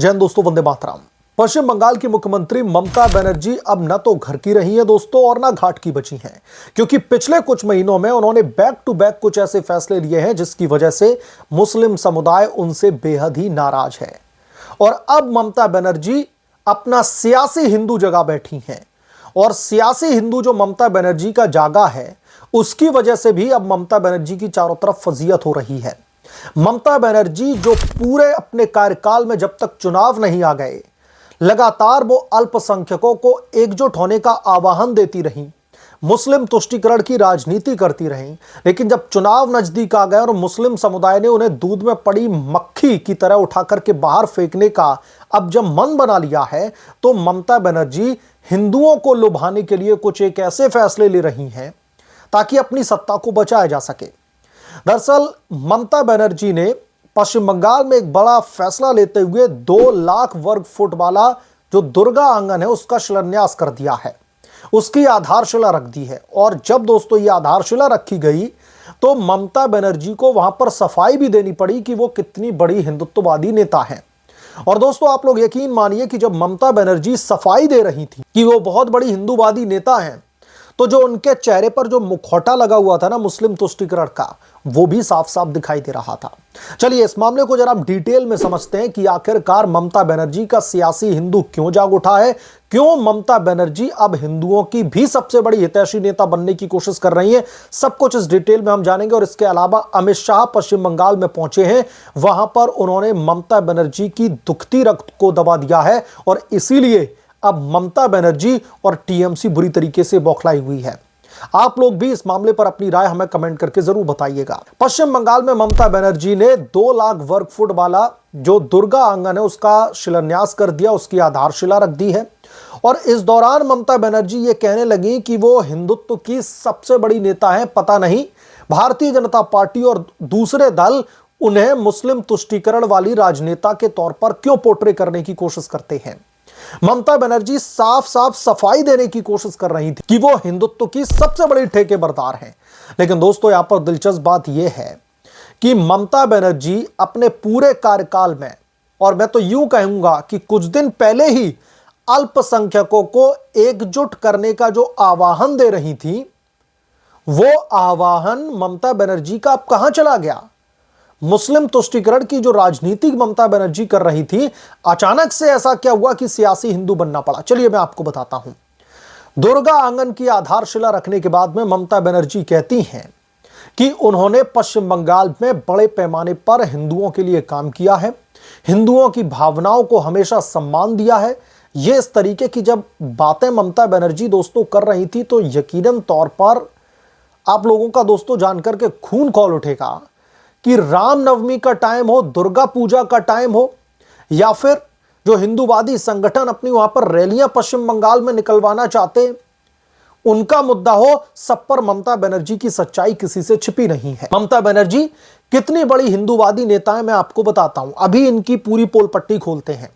जय हिंद दोस्तों, वंदे मातरम। पश्चिम बंगाल की मुख्यमंत्री ममता बनर्जी अब न तो घर की रही है दोस्तों और न घाट की बची हैं, क्योंकि पिछले कुछ महीनों में उन्होंने बैक टू बैक कुछ ऐसे फैसले लिए हैं जिसकी वजह से मुस्लिम समुदाय उनसे बेहद ही नाराज है। और अब ममता बनर्जी अपना सियासी हिंदू जगह बैठी हैं और सियासी हिंदू जो ममता बनर्जी का जागा है उसकी वजह से भी अब ममता बनर्जी की चारों तरफ फजीयत हो रही है। ममता बनर्जी जो पूरे अपने कार्यकाल में जब तक चुनाव नहीं आ गए लगातार वो अल्पसंख्यकों को एकजुट होने का आह्वान देती रही, मुस्लिम तुष्टीकरण की राजनीति करती रही, लेकिन जब चुनाव नजदीक आ गए और मुस्लिम समुदाय ने उन्हें दूध में पड़ी मक्खी की तरह उठा करके बाहर फेंकने का अब जब मन बना लिया है तो ममता बनर्जी हिंदुओं को लुभाने के लिए कुछ एक ऐसे फैसले ले रही हैं ताकि अपनी सत्ता को बचाया जा सके। दरअसल ममता बनर्जी ने पश्चिम बंगाल में एक बड़ा फैसला लेते हुए 2 लाख वर्ग फुट वाला जो दुर्गा आंगन है उसका शिलान्यास कर दिया है, उसकी आधारशिला रख दी है। और जब दोस्तों ये आधारशिला रखी गई तो ममता बनर्जी को वहां पर सफाई भी देनी पड़ी कि वो कितनी बड़ी हिंदुत्ववादी नेता है। और दोस्तों आप लोग यकीन मानिए कि जब ममता बनर्जी सफाई दे रही थी कि वो बहुत बड़ी हिंदूवादी नेता हैं, तो जो उनके चेहरे पर जो मुखौटा लगा हुआ था ना मुस्लिम तुष्टीकरण का, वो भी साफ साफ दिखाई दे रहा था। चलिए इस मामले को जरा हम डिटेल में समझते हैं कि आखिरकार ममता बनर्जी का सियासी हिंदू क्यों जाग उठा है, क्यों ममता बनर्जी अब हिंदुओं की भी सबसे बड़ी हितैषी नेता बनने की कोशिश कर रही है। सब कुछ इस डिटेल में हम जानेंगे। और इसके अलावा अमित शाह पश्चिम बंगाल में पहुंचे हैं, वहां पर उन्होंने ममता बनर्जी की दुखती रक्त को दबा दिया है और इसीलिए अब ममता बनर्जी और टीएमसी बुरी तरीके से बौखलाई हुई है। आप लोग भी इस मामले पर अपनी राय हमें कमेंट करके जरूर बताइएगा। पश्चिम बंगाल में ममता बनर्जी ने 2 लाख वर्ग फुट वाला जो दुर्गा आंगन है उसका शिलान्यास कर दिया, उसकी आधारशिला रख दी है। और इस दौरान ममता बनर्जी ये कहने लगी कि वो हिंदुत्व की सबसे बड़ी नेता है। पता नहीं भारतीय जनता पार्टी और दूसरे दल उन्हें मुस्लिम तुष्टीकरण वाली राजनेता के तौर पर क्यों पोर्ट्रे करने की कोशिश करते हैं। ममता बनर्जी साफ साफ सफाई देने की कोशिश कर रही थी कि वो हिंदुत्व की सबसे बड़ी ठेकेदार हैं। लेकिन दोस्तों यहां पर दिलचस्प बात यह है कि ममता बनर्जी अपने पूरे कार्यकाल में, और मैं तो यूं कहूंगा कि कुछ दिन पहले ही अल्पसंख्यकों को एकजुट करने का जो आह्वान दे रही थी, वो आह्वान ममता बनर्जी का अब कहां चला गया। मुस्लिम तुष्टीकरण की जो राजनीति ममता बनर्जी कर रही थी, अचानक से ऐसा क्या हुआ कि सियासी हिंदू बनना पड़ा। चलिए मैं आपको बताता हूं। दुर्गा आंगन की आधारशिला रखने के बाद में ममता बनर्जी कहती हैं कि उन्होंने पश्चिम बंगाल में बड़े पैमाने पर हिंदुओं के लिए काम किया है, हिंदुओं की भावनाओं को हमेशा सम्मान दिया है। यह इस तरीके की जब बातें ममता बनर्जी दोस्तों कर रही थी तो यकीनन तौर पर आप लोगों का दोस्तों जानकर के खून खौल उठेगा कि रामनवमी का टाइम हो, दुर्गा पूजा का टाइम हो, या फिर जो हिंदूवादी संगठन अपनी वहां पर रैलियां पश्चिम बंगाल में निकलवाना चाहते उनका मुद्दा हो, सब पर ममता बनर्जी की सच्चाई किसी से छिपी नहीं है। ममता बनर्जी कितनी बड़ी हिंदूवादी नेता है मैं आपको बताता हूं। अभी इनकी पूरी पोल पट्टी खोलते हैं।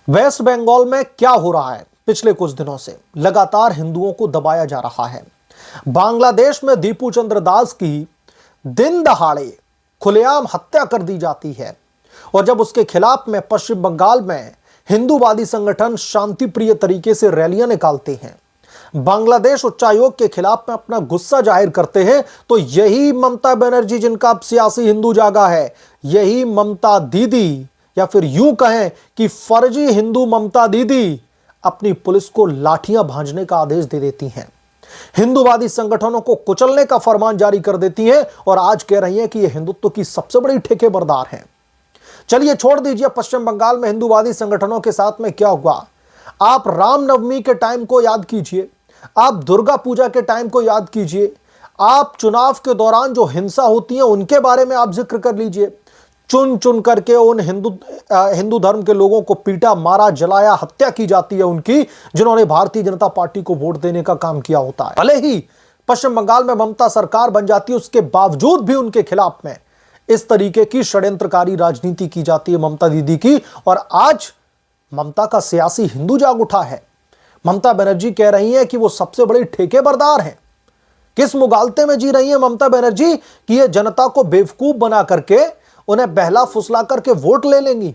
वेस्ट बंगाल में क्या हो रहा है, पिछले कुछ दिनों से लगातार हिंदुओं को दबाया जा रहा है। बांग्लादेश में दीपू चंद्र दास की दिन दहाड़े खुलेआम हत्या कर दी जाती है और जब उसके खिलाफ में पश्चिम बंगाल में हिंदूवादी संगठन शांति प्रिय तरीके से रैलियां निकालते हैं, बांग्लादेश उच्चायोग के खिलाफ में अपना गुस्सा जाहिर करते हैं, तो यही ममता बनर्जी जिनका अब सियासी हिंदू जागा है, यही ममता दीदी या फिर यूं कहें कि फर्जी हिंदू ममता दीदी अपनी पुलिस को लाठियां भांजने का आदेश दे देती हैं, हिंदूवादी संगठनों को कुचलने का फरमान जारी कर देती हैं और आज कह रही हैं कि यह हिंदुत्व की सबसे बड़ी ठेकेदार हैं। चलिए छोड़ दीजिए पश्चिम बंगाल में हिंदूवादी संगठनों के साथ में क्या हुआ। आप रामनवमी के टाइम को याद कीजिए, आप दुर्गा पूजा के टाइम को याद कीजिए, आप चुनाव के दौरान जो हिंसा होती है उनके बारे में आप जिक्र कर लीजिए। चुन चुन करके उन हिंदू धर्म के लोगों को पीटा, मारा, जलाया, हत्या की जाती है उनकी, जिन्होंने भारतीय जनता पार्टी को वोट देने का काम किया होता है। भले ही पश्चिम बंगाल में ममता सरकार बन जाती है, उसके बावजूद भी उनके खिलाफ में इस तरीके की षड्यंत्रकारी राजनीति की जाती है ममता दीदी की। और आज ममता का सियासी हिंदू जाग उठा है। ममता बनर्जी कह रही है कि वो सबसे बड़ी ठेकेदार हैं। किस मुगालते में जी रही है ममता बनर्जी कि ये जनता को बेवकूफ बना करके उन्हें बहला फुसला करके वोट ले लेंगी।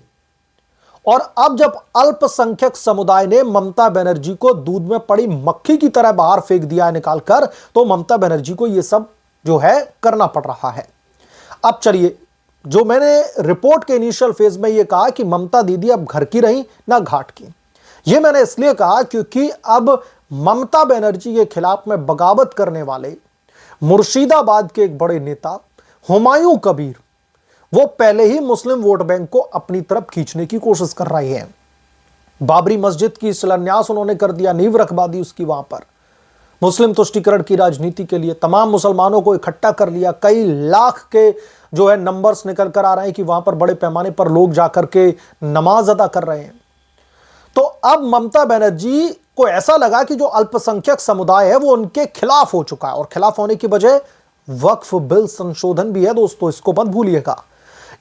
और अब जब अल्पसंख्यक समुदाय ने ममता बनर्जी को दूध में पड़ी मक्खी की तरह बाहर फेंक दिया है निकालकर, तो ममता बनर्जी को यह सब जो है करना पड़ रहा है। अब चलिए, जो मैंने रिपोर्ट के इनिशियल फेज में यह कहा कि ममता दीदी अब घर की रही ना घाट की, यह मैंने इसलिए कहा क्योंकि अब ममता बनर्जी के खिलाफ में बगावत करने वाले मुर्शिदाबाद के एक बड़े नेता हुमायूं कबीर, वो पहले ही मुस्लिम वोट बैंक को अपनी तरफ खींचने की कोशिश कर रहे हैं। बाबरी मस्जिद की शिलान्यास उन्होंने कर दिया, नींव रखवा दी उसकी, वहां पर मुस्लिम तुष्टीकरण की राजनीति के लिए तमाम मुसलमानों को इकट्ठा कर लिया। कई लाख के जो है नंबर्स निकल कर आ रहे हैं कि वहां पर बड़े पैमाने पर लोग जाकर के नमाज अदा कर रहे हैं। तो अब ममता बनर्जी को ऐसा लगा कि जो अल्पसंख्यक समुदाय है वो उनके खिलाफ हो चुका है, और खिलाफ होने की वजह वक्फ बिल संशोधन भी है दोस्तों, इसको मत भूलिएगा।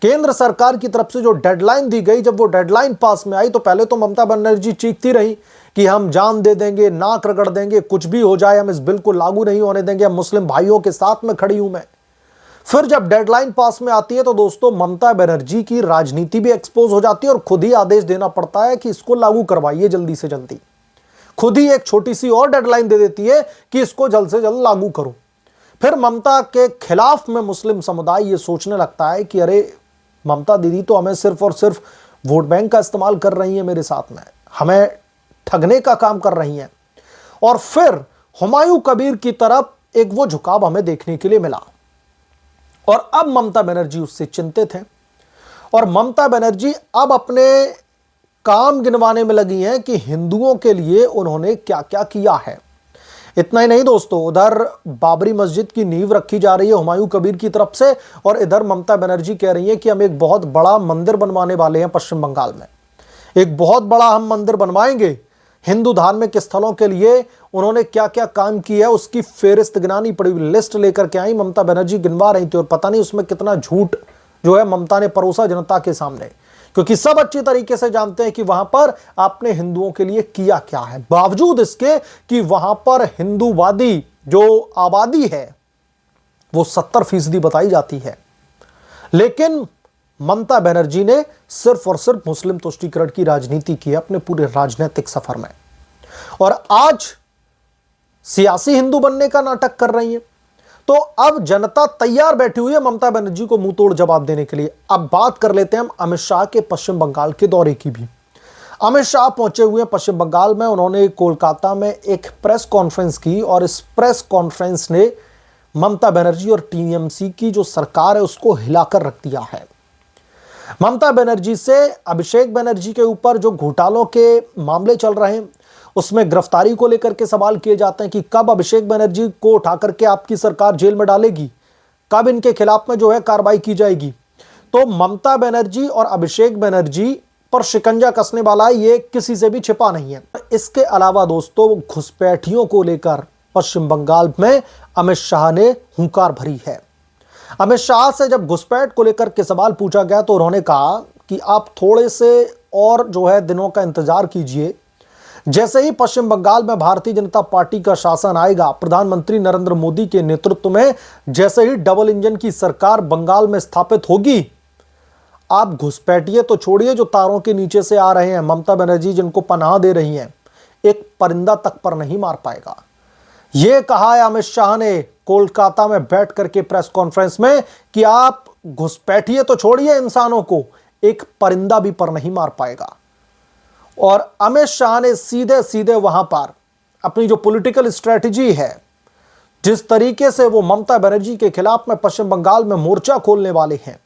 केंद्र सरकार की तरफ से जो डेडलाइन दी गई, जब वो डेडलाइन पास में आई तो पहले तो ममता बनर्जी चीखती रही कि हम जान दे देंगे, नाक रगड़ देंगे, कुछ भी हो जाए हम इस बिल को लागू नहीं होने देंगे, हम मुस्लिम भाइयों के साथ में खड़ी हूं मैं। फिर जब डेडलाइन पास में आती है तो दोस्तों ममता बनर्जी की राजनीति भी एक्सपोज हो जाती है और खुद ही आदेश देना पड़ता है कि इसको लागू करवाइए जल्दी से जल्दी। खुद ही एक छोटी सी और डेडलाइन दे देती है कि इसको जल्द से जल्द लागू करो। फिर ममता के खिलाफ में मुस्लिम समुदाय ये सोचने लगता है कि अरे ममता दीदी तो हमें सिर्फ और सिर्फ वोट बैंक का इस्तेमाल कर रही है, मेरे साथ में हमें ठगने का काम कर रही हैं। और फिर हुमायूं कबीर की तरफ एक वो झुकाव हमें देखने के लिए मिला, और अब ममता बनर्जी उससे चिंतित हैं। और ममता बनर्जी अब अपने काम गिनवाने में लगी हैं कि हिंदुओं के लिए उन्होंने क्या क्या किया है। इतना ही नहीं दोस्तों, उधर बाबरी मस्जिद की नींव रखी जा रही है हुमायूं कबीर की तरफ से, और इधर ममता बनर्जी कह रही है कि हम एक बहुत बड़ा मंदिर बनवाने वाले हैं पश्चिम बंगाल में, एक बहुत बड़ा हम मंदिर बनवाएंगे। हिंदू धार्मिक स्थलों के लिए उन्होंने क्या क्या काम किया है उसकी फेरिस्त गिनानी पड़ी, लिस्ट लेकर के आई ममता बनर्जी, गिनवा रही थी, और पता नहीं उसमें कितना झूठ जो है ममता ने परोसा जनता के सामने, क्योंकि सब अच्छी तरीके से जानते हैं कि वहां पर आपने हिंदुओं के लिए किया क्या है। बावजूद इसके कि वहां पर हिंदूवादी जो आबादी है वो 70% बताई जाती है, लेकिन ममता बनर्जी ने सिर्फ और सिर्फ मुस्लिम तुष्टीकरण की राजनीति की है अपने पूरे राजनीतिक सफर में, और आज सियासी हिंदू बनने का नाटक कर रही है। तो अब जनता तैयार बैठी हुई है ममता बनर्जी को मुंह तोड़ जवाब देने के लिए। अब बात कर लेते हैं हम अमित शाह के पश्चिम बंगाल के दौरे की भी। अमित शाह पहुंचे हुए हैं पश्चिम बंगाल में, उन्होंने कोलकाता में एक प्रेस कॉन्फ्रेंस की, और इस प्रेस कॉन्फ्रेंस ने ममता बनर्जी और टीएमसी की जो सरकार है उसको हिलाकर रख दिया है। ममता बनर्जी से अभिषेक बनर्जी के ऊपर जो घोटालों के मामले चल रहे हैं उसमें गिरफ्तारी को लेकर के सवाल किए जाते हैं कि कब अभिषेक बनर्जी को उठा करके आपकी सरकार जेल में डालेगी, कब इनके खिलाफ में जो है कार्रवाई की जाएगी। तो ममता बनर्जी और अभिषेक बनर्जी पर शिकंजा कसने वाला ये किसी से भी छिपा नहीं है। इसके अलावा दोस्तों घुसपैठियों को लेकर पश्चिम बंगाल में अमित शाह ने हुंकार भरी है। अमित शाह से जब घुसपैठ को लेकर के सवाल पूछा गया तो उन्होंने कहा कि आप थोड़े से और जो है दिनों का इंतजार कीजिए, जैसे ही पश्चिम बंगाल में भारतीय जनता पार्टी का शासन आएगा, प्रधानमंत्री नरेंद्र मोदी के नेतृत्व में जैसे ही डबल इंजन की सरकार बंगाल में स्थापित होगी, आप घुसपैठिए तो छोड़िए, जो तारों के नीचे से आ रहे हैं ममता बनर्जी जिनको पनाह दे रही हैं, एक परिंदा तक पर नहीं मार पाएगा। यह कहा है अमित शाह ने कोलकाता में बैठ करके प्रेस कॉन्फ्रेंस में कि आप घुसपैठिए तो छोड़िए इंसानों को, एक परिंदा भी पर नहीं मार पाएगा। और अमित शाह ने सीधे सीधे वहां पर अपनी जो पॉलिटिकल स्ट्रेटजी है, जिस तरीके से वो ममता बनर्जी के खिलाफ में पश्चिम बंगाल में मोर्चा खोलने वाले हैं,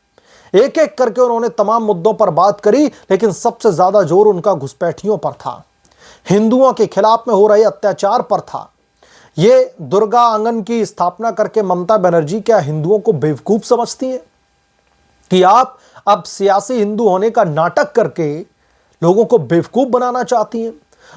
एक एक करके उन्होंने तमाम मुद्दों पर बात करी, लेकिन सबसे ज्यादा जोर उनका घुसपैठियों पर था, हिंदुओं के खिलाफ में हो रहे अत्याचार पर था। ये दुर्गा आंगन की स्थापना करके ममता बनर्जी क्या हिंदुओं को बेवकूफ समझती हैं कि आप अब सियासी हिंदू होने का नाटक करके लोगों को बेवकूफ बनाना चाहती हैं?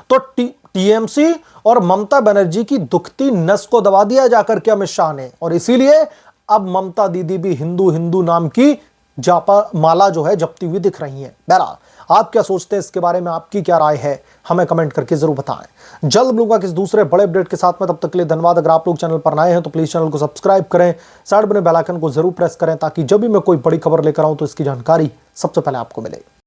तो टीएमसी और ममता बनर्जी की दुखती नस को दबा दिया जाकर के अमित शाह ने, और इसीलिए अब ममता दीदी भी हिंदू हिंदू नाम की जापा माला जो है जपती हुई दिख रही हैं। बहरहाल आप क्या सोचते हैं इसके बारे में, आपकी क्या राय है, हमें कमेंट करके जरूर बताएं। जल्द मिलूंगा किसी दूसरे बड़े अपडेट के साथ में, तब तक के लिए धन्यवाद। अगर आप लोग चैनल पर नए हैं तो प्लीज चैनल को सब्सक्राइब करें, साइड बने बेल आइकन को जरूर प्रेस करें ताकि जब भी मैं कोई बड़ी खबर लेकर आऊं तो इसकी जानकारी सबसे पहले आपको मिले।